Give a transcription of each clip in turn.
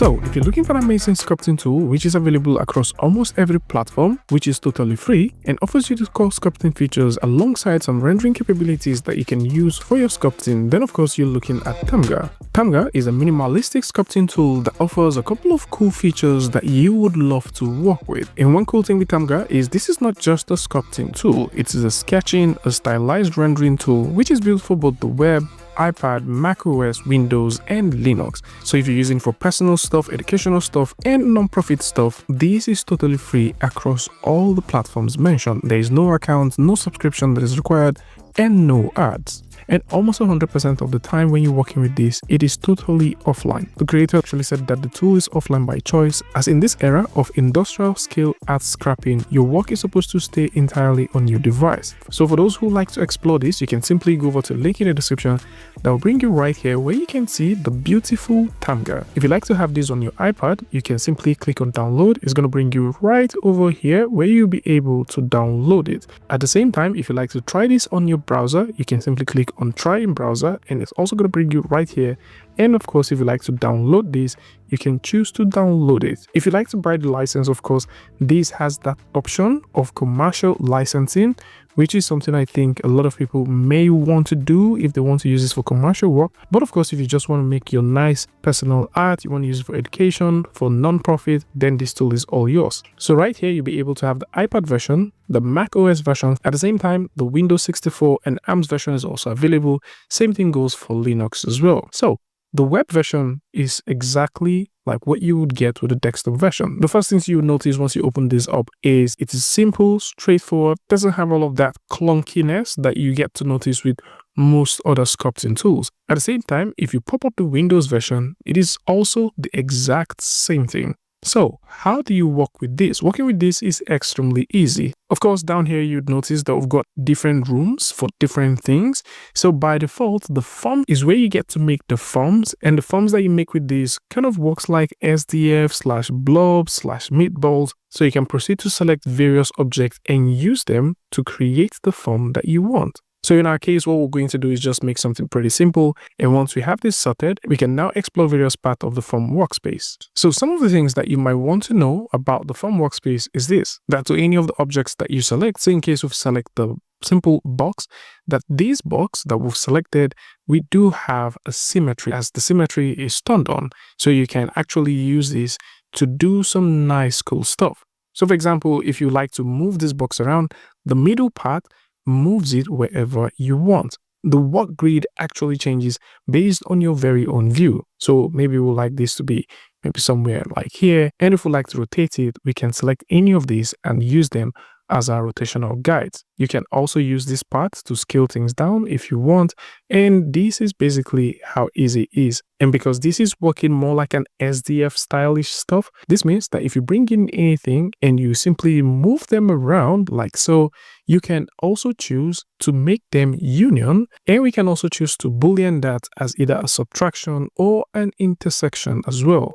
So if you're looking for an amazing sculpting tool which is available across almost every platform, which is totally free and offers you the core sculpting features alongside some rendering capabilities that you can use for your sculpting, then of course you're looking at Tamga. Tamga is a minimalistic sculpting tool that offers a couple of cool features that you would love to work with. And one cool thing with Tamga is this is not just a sculpting tool, it is a sketching, a stylized rendering tool which is built for both the web, iPad, macOS, Windows, and Linux. So if you're using for personal stuff, educational stuff, and non-profit stuff, this is totally free across all the platforms mentioned. There is no account, no subscription that is required, and no ads. And almost 100% of the time when you're working with this, it is totally offline. The creator actually said that the tool is offline by choice, as in this era of industrial scale art scrapping, your work is supposed to stay entirely on your device. So for those who like to explore this, you can simply go over to the link in the description that will bring you right here where you can see the beautiful Tamga. If you like to have this on your iPad, you can simply click on download. It's going to bring you right over here where you'll be able to download it. At the same time, if you like to try this on your browser, you can simply click on try in browser and it's also going to bring you right here. And of course, if you like to download this, you can choose to download it. If you like to buy the license, of course, this has that option of commercial licensing, which is something I think a lot of people may want to do if they want to use this for commercial work. But of course, if you just want to make your nice personal art, you want to use it for education, for non-profit, then this tool is all yours. So right here, you'll be able to have the iPad version, the Mac OS version. At the same time, the Windows 64 and ARMS version is also available. Same thing goes for Linux as well. So the web version is exactly like what you would get with the desktop version. The first things you will notice once you open this up is it is simple, straightforward, doesn't have all of that clunkiness that you get to notice with most other sculpting tools. At the same time, if you pop up the Windows version, it is also the exact same thing. So how do you work with this? Working with this is extremely easy. Of course, down here, you'd notice that we've got different rooms for different things. So by default, the form is where you get to make the forms, and the forms that you make with this kind of works like SDF/blob/meatballs. So you can proceed to select various objects and use them to create the form that you want. So in our case, what we're going to do is just make something pretty simple. And once we have this sorted, we can now explore various parts of the form workspace. So some of the things that you might want to know about the form workspace is this, that to any of the objects that you select, so in case we select the simple box, that this box that we've selected, we do have a symmetry as the symmetry is turned on. So you can actually use this to do some nice cool stuff. So for example, if you like to move this box around, the middle part moves it wherever you want. The work grid actually changes based on your very own view. So maybe we'd like this to be maybe somewhere like here. And if we like to rotate it, we can select any of these and use them as our rotational guides. You can also use this part to scale things down if you want. And this is basically how easy it is. And because this is working more like an SDF stylish stuff, this means that if you bring in anything and you simply move them around like so, you can also choose to make them union. And we can also choose to boolean that as either a subtraction or an intersection as well.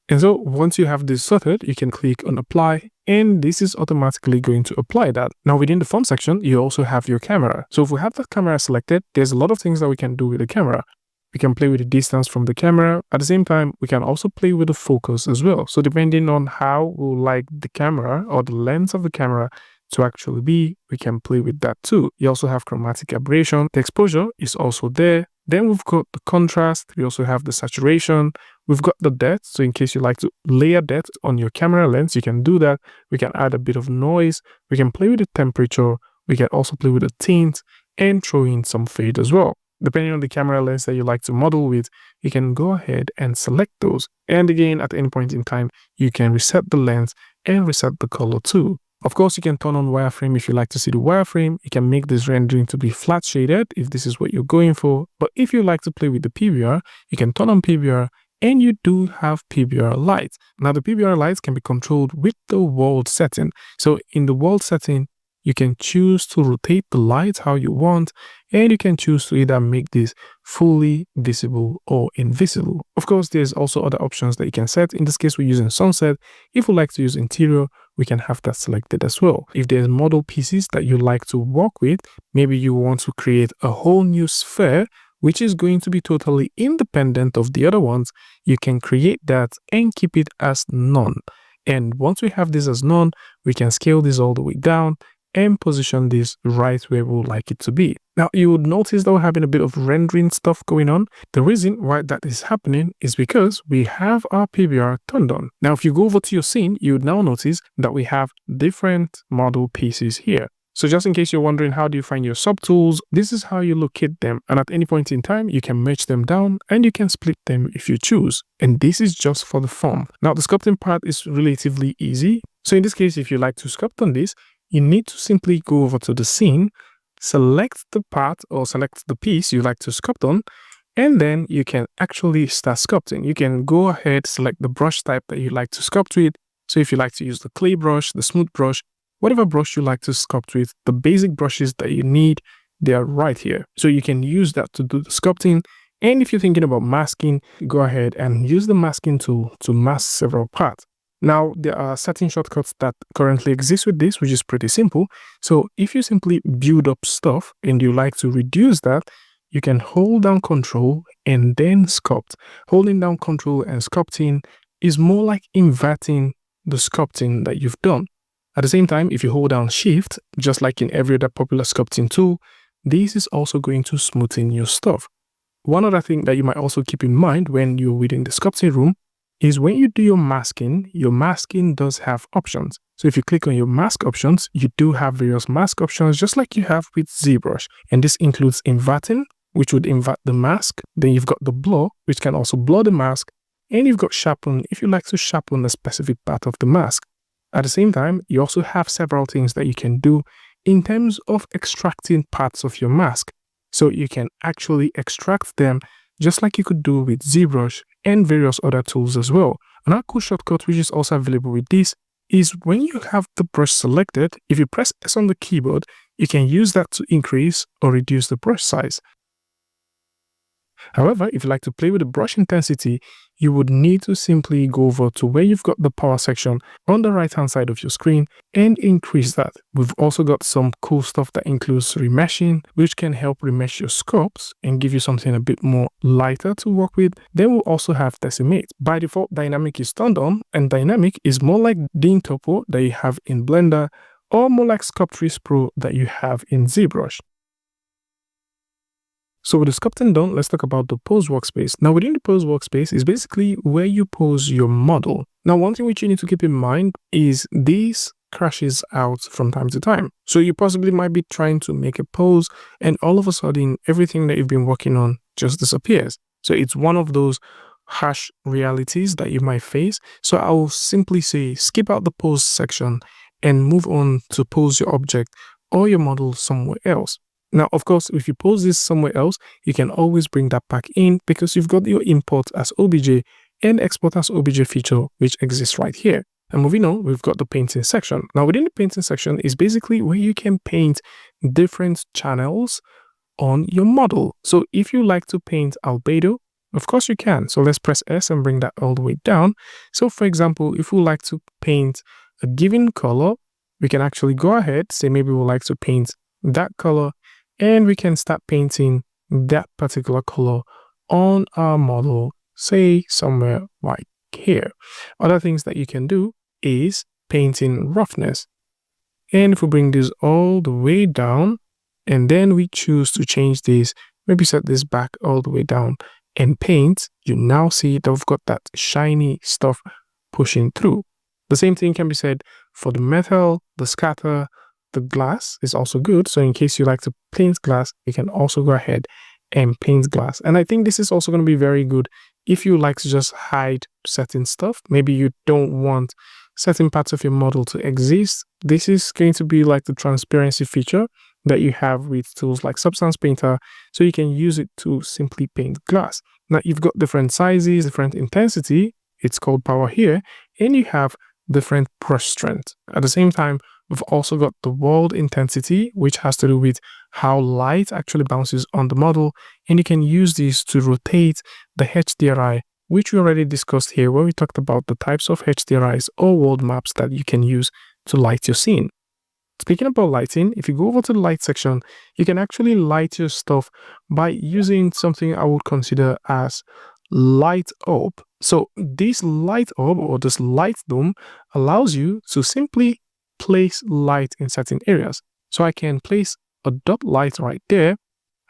And so once you have this sorted, you can click on apply and this is automatically going to apply that. Now within the form section, you also have your camera. So if we have that camera selected, there's a lot of things that we can do with the camera. We can play with the distance from the camera. At the same time, we can also play with the focus as well. So depending on how we like the camera or the lens of the camera to actually be, we can play with that too. You also have chromatic aberration. The exposure is also there. Then we've got the contrast. We also have the saturation. We've got the depth. So in case you like to layer depth on your camera lens, you can do that. We can add a bit of noise. We can play with the temperature. We can also play with the tint and throw in some fade as well. Depending on the camera lens that you like to model with, you can go ahead and select those. And again, at any point in time, you can reset the lens and reset the color too. Of course, you can turn on wireframe if you like to see the wireframe. You can make this rendering to be flat shaded if this is what you're going for. But if you like to play with the PBR, you can turn on PBR and you do have PBR lights. Now the PBR lights can be controlled with the world setting. So in the world setting, you can choose to rotate the light how you want, and you can choose to either make this fully visible or invisible. Of course, there's also other options that you can set. In this case, we're using sunset. If we like to use interior, we can have that selected as well. If there's model pieces that you like to work with, maybe you want to create a whole new sphere which is going to be totally independent of the other ones, you can create that and keep it as none. And once we have this as none, we can scale this all the way down and position this right where we would like it to be. Now, you would notice that we're having a bit of rendering stuff going on. The reason why that is happening is because we have our PBR turned on. Now, if you go over to your scene, you would now notice that we have different model pieces here. So just in case you're wondering how do you find your subtools, this is how you locate them. And at any point in time, you can merge them down and you can split them if you choose. And this is just for the form. Now, the sculpting part is relatively easy. So in this case, if you like to sculpt on this, you need to simply go over to the scene, select the part or select the piece you like to sculpt on, and then you can actually start sculpting. You can go ahead, select the brush type that you like to sculpt with. So if you like to use the clay brush, the smooth brush, whatever brush you like to sculpt with, the basic brushes that you need, they are right here. So you can use that to do the sculpting. And if you're thinking about masking, go ahead and use the masking tool to mask several parts. Now, there are certain shortcuts that currently exist with this, which is pretty simple. So if you simply build up stuff and you like to reduce that, you can hold down Control and then sculpt. Holding down Control and sculpting is more like inverting the sculpting that you've done. At the same time, if you hold down Shift, just like in every other popular sculpting tool, this is also going to smoothen your stuff. One other thing that you might also keep in mind when you're within the sculpting room is when you do your masking does have options. So if you click on your mask options, you do have various mask options just like you have with ZBrush. And this includes inverting, which would invert the mask. Then you've got the blur, which can also blur the mask. And you've got sharpen if you like to sharpen a specific part of the mask. At the same time, you also have several things that you can do in terms of extracting parts of your mask. So you can actually extract them just like you could do with ZBrush and various other tools as well. Another cool shortcut which is also available with this is when you have the brush selected, if you press S on the keyboard, you can use that to increase or reduce the brush size. However, if you like to play with the brush intensity, you would need to simply go over to where you've got the power section on the right hand side of your screen and increase that. We've also got some cool stuff that includes remeshing, which can help remesh your sculpts and give you something a bit more lighter to work with. Then we'll also have decimate. By default, dynamic is turned on, and dynamic is more like Ding Topo that you have in Blender or more like Sculptris Pro that you have in ZBrush. So with the sculpting done, let's talk about the pose workspace. Now within the pose workspace is basically where you pose your model. Now one thing which you need to keep in mind is this crashes out from time to time. So you possibly might be trying to make a pose and all of a sudden everything that you've been working on just disappears. So it's one of those harsh realities that you might face. So I will simply say skip out the pose section and move on to pose your object or your model somewhere else. Now, of course, if you pose this somewhere else, you can always bring that back in because you've got your import as OBJ and export as OBJ feature, which exists right here. And moving on, we've got the painting section. Now, within the painting section is basically where you can paint different channels on your model. So if you like to paint albedo, of course you can. So let's press S and bring that all the way down. So for example, if we like to paint a given color, we can actually go ahead, say maybe we like to paint that color, and we can start painting that particular color on our model, say somewhere right here. Other things that you can do is painting roughness. And if we bring this all the way down, and then we choose to change this, maybe set this back all the way down and paint, you now see that we've got that shiny stuff pushing through. The same thing can be said for the metal, the scatter. The glass is also good. So in case you like to paint glass, you can also go ahead and paint glass. And I think this is also going to be very good if you like to just hide certain stuff. Maybe you don't want certain parts of your model to exist. This is going to be like the transparency feature that you have with tools like Substance Painter. So you can use it to simply paint glass. Now you've got different sizes, different intensity. It's called power here. And you have different brush strength. At the same time, we've also got the world intensity, which has to do with how light actually bounces on the model. And you can use this to rotate the HDRI, which we already discussed here, where we talked about the types of HDRIs or world maps that you can use to light your scene. Speaking about lighting, if you go over to the light section, you can actually light your stuff by using something I would consider as light up. So this light up or this light dome allows you to simply place light in certain areas. So I can place a dot light right there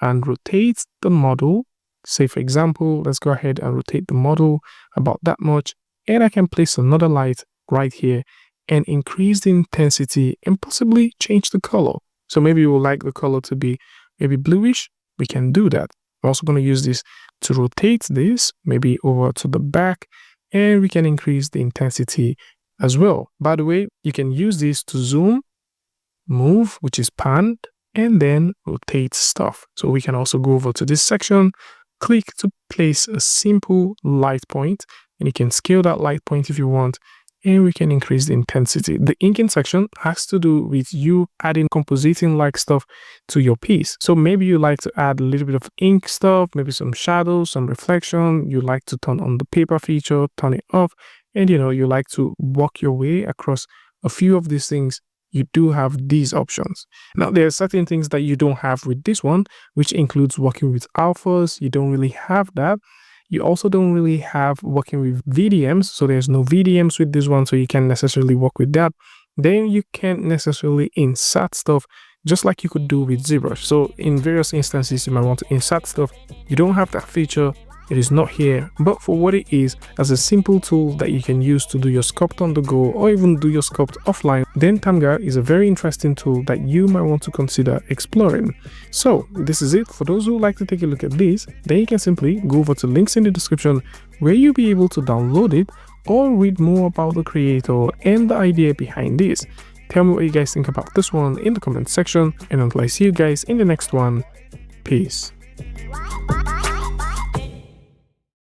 and rotate the model. Say for example, let's go ahead and rotate the model about that much, and I can place another light right here and increase the intensity and possibly change the color. So maybe you would like the color to be maybe bluish. We can do that. I'm also going to use this to rotate this maybe over to the back, and we can increase the intensity as well. By the way, you can use this to zoom, move, which is pan, and then rotate stuff. So we can also go over to this section, click to place a simple light point, and you can scale that light point if you want, and we can increase the intensity. The inking section has to do with you adding compositing like stuff to your piece. So maybe you like to add a little bit of ink stuff, maybe some shadows, some reflection. You like to turn on the paper feature, turn it off, and you like to walk your way across a few of these things. You do have these options. Now, there are certain things that you don't have with this one, which includes working with alphas. You don't really have that. You also don't really have working with VDMs. So there's no VDMs with this one, so you can't necessarily work with that. Then you can't necessarily insert stuff just like you could do with ZBrush. So in various instances, you might want to insert stuff. You don't have that feature. It is not here, but for what it is, as a simple tool that you can use to do your sculpt on the go or even do your sculpt offline, then Tamga is a very interesting tool that you might want to consider exploring. So this is it. For those who like to take a look at this, then you can simply go over to links in the description where you'll be able to download it or read more about the creator and the idea behind this. Tell me what you guys think about this one in the comment section, and until I see you guys in the next one, peace.